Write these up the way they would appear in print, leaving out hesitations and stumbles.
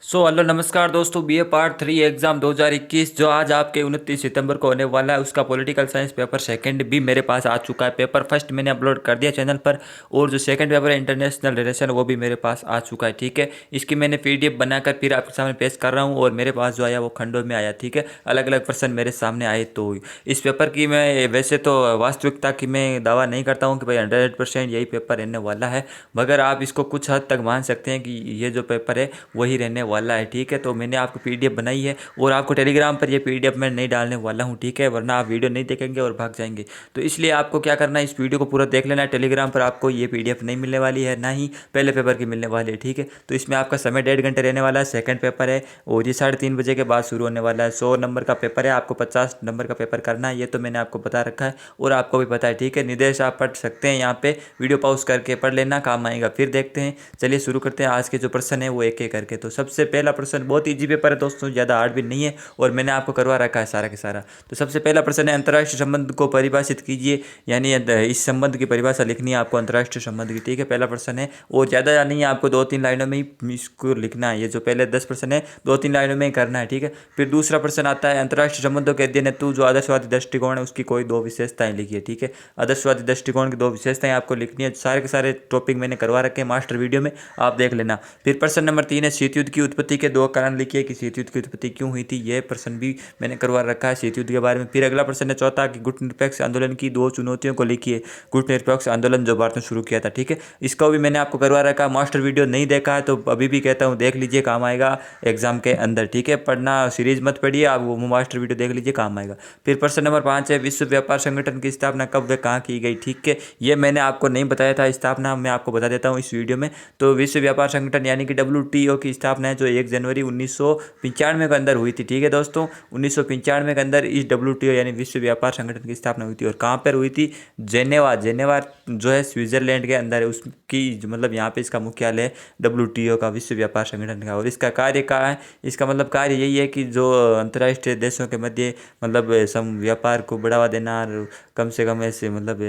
Hello नमस्कार दोस्तों। BA part 3 exam 2021 जो आज आपके 29 सितंबर को होने वाला है, उसका पॉलिटिकल साइंस पेपर सेकंड भी मेरे पास आ चुका है। पेपर फर्स्ट मैंने अपलोड कर दिया चैनल पर, और जो सेकंड पेपर है इंटरनेशनल रिलेशन वो भी मेरे पास आ चुका है। ठीक है, इसकी मैंने पीडीएफ बनाकर फिर आपके सामने पेश कर रहा हूँ, और मेरे पास जो आया वो खंडों में आया। ठीक है, अलग अलग पर्सन मेरे सामने आए। तो इस पेपर की मैं वैसे तो वास्तविकता की मैं दावा नहीं करता हूँ कि भाई 100% यही पेपर रहने वाला है, मगर आप इसको कुछ हद तक मान सकते हैं कि ये जो पेपर है वही रहने वाला है। ठीक है, तो मैंने आपको पीडीएफ बनाई है और आपको टेलीग्राम पर ये पीडीएफ मैं नहीं डालने वाला हूँ। ठीक है, वरना आप वीडियो नहीं देखेंगे और भाग जाएंगे। तो इसलिए आपको क्या करना है, इस वीडियो को पूरा देख लेना है। टेलीग्राम पर आपको ये पीडीएफ नहीं मिलने वाली है, ना ही पहले पेपर की मिलने वाली है। ठीक है, तो इसमें आपका समय 1.5 घंटे रहने वाला है। सेकंड पेपर है और ये 3:30 बजे के बाद शुरू होने वाला है। 100 नंबर का पेपर है, आपको 50 नंबर का पेपर करना है, ये तो मैंने आपको बता रखा है और आपको भी पता है। ठीक है, निर्देश आप पढ़ सकते हैं, यहाँ पे वीडियो पॉज करके पढ़ लेना, काम आएगा। फिर देखते हैं, चलिए शुरू करते हैं। आज के जो प्रश्न है वो एक एक करके। तो सबसे पहला प्रश्न बहुत इजी पेपर है दोस्तों, ज़्यादा हार्ड भी नहीं है, और मैंने आपको करवा रखा है सारा के सारा। तो सबसे पहला प्रश्न है, अंतर्राष्ट्रीय संबंध को परिभाषित कीजिए, यानी इस संबंध की परिभाषा लिखनी है आपको अंतर्राष्ट्रीय संबंध की। ठीक है, पहला प्रश्न है, और ज़्यादा नहीं है, आपको 2-3 लाइनों में ही इसको लिखना है। ये जो पहले 10 प्रश्न है 2-3 लाइनों में ही करना है। ठीक है, फिर दूसरा प्रश्न आता है, अंतर्राष्ट्रीय संबंधों के अध्ययन हेतु जो आदर्शवादी दृष्टिकोण है उसकी कोई 2 विशेषताएं लिखिए। ठीक है, आदर्शवादी दृष्टिकोण की 2 विशेषताएं आपको लिखनी है। सारे के सारे टॉपिक मैंने करवा रखे हैं मास्टर वीडियो में, आप देख लेना। फिर प्रश्न नंबर 3 है, शीत युद्ध की उत्पत्ति के 2 कारण लिखिए कि शीत युद्ध की उत्पत्ति क्यों हुई थी। यह प्रश्न भी मैंने करवा रखा है शीत युद्ध के बारे में। फिर अगला प्रश्न है चौथा, कि गुट निरपेक्ष आंदोलन की 2 चुनौतियों को लिखिए। गुट निरपेक्ष आंदोलन जो भारत ने शुरू किया था। ठीक है, इसका भी मैंने आपको करवा रखा है। मास्टर वीडियो नहीं देखा है तो अभी भी कहता हूँ देख लीजिए, काम आएगा एग्जाम के अंदर। ठीक है, पढ़ना सीरीज मत पढ़िए, आप वो मास्टर वीडियो देख लीजिए, काम आएगा। फिर प्रश्न नंबर 5 है, विश्व व्यापार संगठन की स्थापना कब व कहाँ की गई। ठीक है, ये मैंने आपको नहीं बताया था, स्थापना मैं आपको बता देता हूँ इस वीडियो में। तो विश्व व्यापार संगठन यानी कि WTO की स्थापना है जो 1 जनवरी 1995 के अंदर हुई थी। ठीक है दोस्तों, 1995 के अंदर इस WTO यानी विश्व व्यापार संगठन की स्थापना हुई थी। और कहाँ पर हुई थी, जेनेवा। जेनेवा जो है स्विट्जरलैंड के अंदर है, उसकी मतलब यहाँ पे इसका मुख्यालय है WTO का, विश्व व्यापार संगठन का। और इसका कार्य क्या है, इसका मतलब कार्य यही है कि जो अंतर्राष्ट्रीय देशों के मध्य मतलब सम व्यापार को बढ़ावा देना, और कम से कम ऐसे मतलब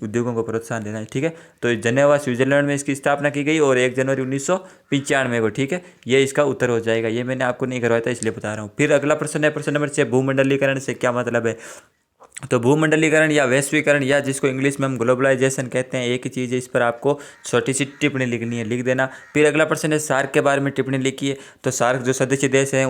उद्योगों को प्रोत्साहन देना है। ठीक है, तो जेनेवा स्विट्जरलैंड में इसकी स्थापना की गई, और 1 जनवरी 1995 को। ठीक है, ये इसका उत्तर हो जाएगा। ये मैंने आपको नहीं करवाया था इसलिए बता रहा हूँ। फिर अगला प्रश्न है, प्रश्न नंबर 6, भूमंडलीकरण से क्या मतलब है। तो भूमंडलीकरण या वैश्वीकरण, या जिसको इंग्लिश में हम ग्लोबलाइजेशन कहते हैं, एक ही चीज़ है। इस पर आपको छोटी सी टिप्पणी लिखनी है, लिख देना। फिर अगला प्रश्न है, सार्क के बारे में टिप्पणी लिखिए। तो सार्क जो सदस्य देश हैं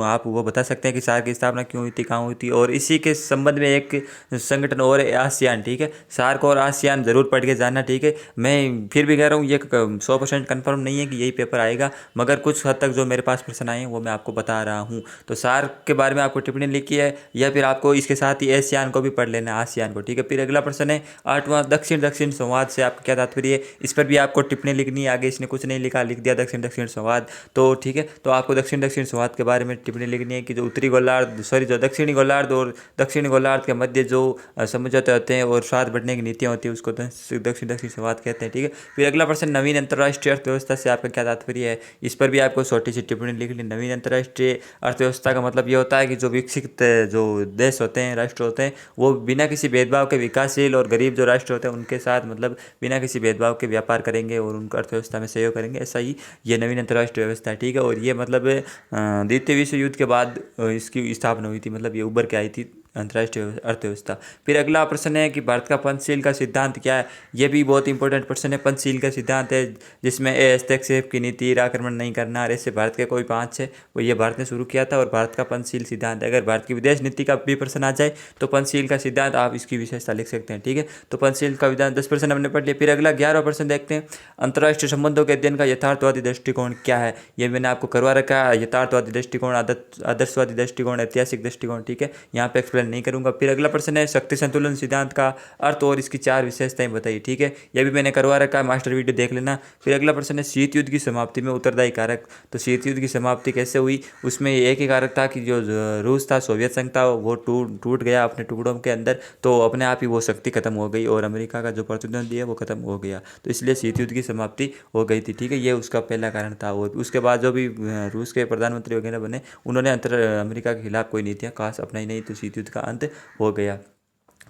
आप वो बता सकते हैं कि सार्क की स्थापना क्यों हुई थी, कहाँ हुई थी। और इसी के संबंध में एक संगठन और है, आसियान। ठीक है, सार्क और आसियान जरूर पढ़ के जाना। ठीक है, मैं फिर भी कह रहा हूँ ये 100% कन्फर्म नहीं है कि यही पेपर आएगा, मगर कुछ हद तक जो मेरे पास प्रश्न आए हैं वो मैं आपको बता रहा हूँ। तो सार्क के बारे में आपको टिप्पणी लिखी है, या फिर आपको इसके साथ ही एशियान को भी पढ़ लेना, आसियान को। ठीक है, फिर अगला प्रश्न है 8वां, दक्षिण दक्षिण संवाद से आपका क्या तात्पर्य है। इस पर भी आपको टिप्पणी लिखनी है। आगे इसने कुछ नहीं लिखा, लिख दिया दक्षिण दक्षिण संवाद। तो ठीक है, तो आपको दक्षिण दक्षिण संवाद के बारे में टिप्पणी लिखनी है कि जो उत्तरी गोलार्ध जो दक्षिणी गोलार्ध और दक्षिणी गोलार्ध के मध्य जो समझौते होते हैं और स्वाद बढ़ने की नीतियाँ होती है उसको दक्षिण दक्षिण संवाद कहते हैं। ठीक है, फिर अगला प्रश्न, नवीन अंतर्राष्ट्रीय अर्थव्यवस्था से आपका क्या तात्पर्य है। इस पर भी आपको छोटी सी टिप्पणी लिख ली। नवीन अंतर्राष्ट्रीय अर्थव्यवस्था का मतलब ये होता है कि जो विकसित जो देश होते हैं, राष्ट्र होते हैं, वो बिना किसी भेदभाव के विकासशील और गरीब जो राष्ट्र होते हैं उनके साथ मतलब बिना किसी भेदभाव के व्यापार करेंगे और उनको अर्थव्यवस्था में सहयोग करेंगे। ऐसा ही ये नवीन अंतर्राष्ट्रीय व्यवस्था है। ठीक है, और ये मतलब द्वितीय विश्व युद्ध के बाद इसकी स्थापना हुई थी, मतलब ये उभर के आई थी अंतर्राष्ट्रीय अर्थव्यवस्था। फिर अगला प्रश्न है कि भारत का पंचशील का सिद्धांत क्या है। यह भी बहुत इंपॉर्टेंट प्रश्न है। पंचशील का सिद्धांत है जिसमें हस्तक्षेप की नीति, आक्रमण नहीं करना, और ऐसे भारत के कोई 5 है वो ये भारत ने शुरू किया था। और भारत का पंचशील सिद्धांत, अगर भारत की विदेश नीति का भी प्रश्न आ जाए तो पंचशील का सिद्धांत आप इसकी विशेषता लिख सकते हैं। ठीक है, तो पंचशील का विधान 10 प्रश्न हमने पढ़ लिया। फिर अगला 11वां प्रश्न देखते हैं, अंतर्राष्ट्रीय संबंधों के अध्ययन का यथार्थवादी दृष्टिकोण क्या है। ये मैंने आपको करवा रखा है, यथार्थवादी दृष्टिकोण, आदर्शवादी दृष्टिकोण, ऐतिहासिक दृष्टिकोण। ठीक है, यहाँ पे एक्सप्लेन नहीं करूंगा। फिर अगला प्रश्न है, शक्ति संतुलन सिद्धांत का अर्थ और इसकी 4 विशेषताएं बताइए। ठीक है, यह भी मैंने करवा रखा है, मास्टर वीडियो देख लेना। फिर अगला प्रश्न है, शीत युद्ध की समाप्ति में उत्तरदायी कारक। तो शीत युद्ध की समाप्ति कैसे हुई, उसमें एक ही कारक था कि जो रूस था, सोवियत संघ था, वो टूट गया अपने टुकड़ों के अंदर, तो अपने आप ही वो शक्ति खत्म हो गई और अमेरिका का जो प्रतिद्वंदी है वो खत्म हो गया। तो इसलिए शीत युद्ध की समाप्ति हो गई थी। ठीक है, ये उसका पहला कारण था। और उसके बाद जो भी रूस के प्रधानमंत्री वगैरह बने, उन्होंने अमेरिका के खिलाफ कोई नीतियाँ खास अपनाई नहीं, तो शीत युद्ध का अंत हो गया।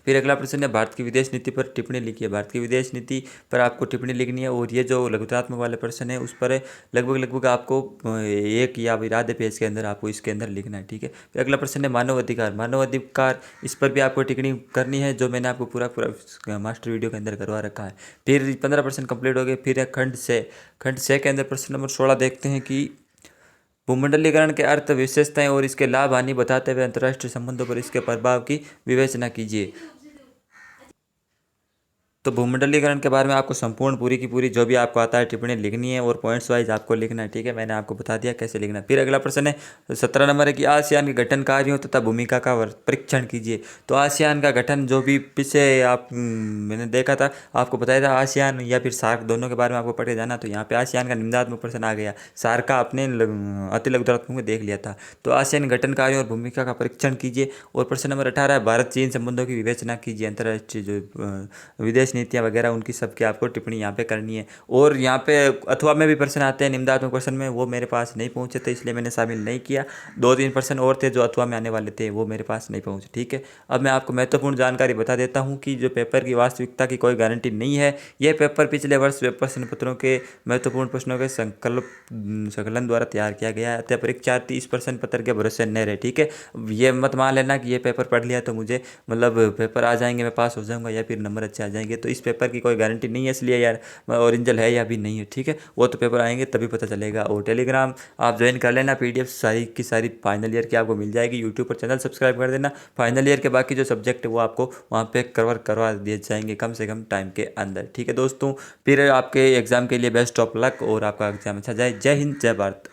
फिर अगला प्रश्न है, भारत की विदेश नीति पर टिप्पणी लिखिए। भारत की विदेश नीति पर आपको टिप्पणी लिखनी है, और ये जो लघुतात्मक वाले प्रश्न है उस पर लगभग आपको एक या फिर आधे पेज के अंदर आपको इसके अंदर लिखना है, ठीक है। फिर अगला प्रश्न है, मानव अधिकार। मानव अधिकार, इस पर भी आपको टिप्पणी करनी है, जो मैंने आपको पूरा मास्टर वीडियो के अंदर करवा रखा है। फिर 15% कंप्लीट हो गए। फिर है खंड 6 के अंदर प्रश्न नंबर 16 देखते हैं कि भूमंडलीकरण के अर्थ, विशेषताएं और इसके लाभ हानि बताते हुए अंतर्राष्ट्रीय संबंधों पर इसके प्रभाव की विवेचना कीजिए। तो भूमंडलीकरण के बारे में आपको संपूर्ण पूरी की पूरी जो भी आपको आता है टिप्पणी लिखनी है, और पॉइंट्स वाइज आपको लिखना है, ठीक है। मैंने आपको बता दिया कैसे लिखना है। फिर अगला प्रश्न है 17 नंबर है कि आसियान के गठन कार्यों तथा भूमिका का परीक्षण कीजिए। तो आसियान का गठन जो भी पीछे आप मैंने देखा था, आपको बताया था आसियान या फिर सार्क दोनों के बारे में आपको पढ़ के जाना। तो यहाँ पे आसियान का निम्नात्मक प्रश्न आ गया, सार्क का अपने अति लघुतात्मक में देख लिया था। तो आसियान गठन कार्यों और भूमिका का परीक्षण कीजिए। और प्रश्न नंबर 18 है, भारत चीन संबंधों की विवेचना कीजिए। अंतर्राष्ट्रीय जो विदेश नीतियाँ वगैरह उनकी सबकी आपको टिप्पणी यहाँ पे करनी है। और यहाँ पे अथवा में भी प्रश्न आते हैं निम्नात्मक प्रश्न में, वो मेरे पास नहीं पहुँचे थे इसलिए मैंने शामिल नहीं किया। 2-3 प्रश्न और थे जो अथवा में आने वाले थे, वो मेरे पास नहीं पहुँचे, ठीक है। अब मैं आपको महत्वपूर्ण जानकारी बता देता हूँ कि जो पेपर की वास्तविकता की कोई गारंटी नहीं है। यह पेपर पिछले वर्ष प्रश्न पत्रों के महत्वपूर्ण प्रश्नों के संकलन द्वारा तैयार किया गया है। अतः परीक्षार्थी इस प्रश्न पत्र के भरोसे न रहे, ठीक है। ये मत मान लेना कि ये पेपर पढ़ लिया तो मुझे मतलब पेपर आ जाएंगे, मैं पास हो जाऊंगा या फिर नंबर अच्छे आ जाएंगे। तो इस पेपर की कोई गारंटी नहीं है, इसलिए यार ओरिजिनल है या भी नहीं है, ठीक है। वो तो पेपर आएंगे तभी पता चलेगा। और टेलीग्राम आप ज्वाइन कर लेना, पीडीएफ सारी की सारी फाइनल ईयर की आपको मिल जाएगी। यूट्यूब पर चैनल सब्सक्राइब कर देना। फाइनल ईयर के बाकी जो सब्जेक्ट है वो आपको वहाँ पे कवर करवा दिए जाएंगे कम से कम टाइम के अंदर, ठीक है दोस्तों। फिर आपके एग्जाम के लिए बेस्ट ऑफ लक, और आपका एग्जाम अच्छा जाए। जय हिंद, जय भारत।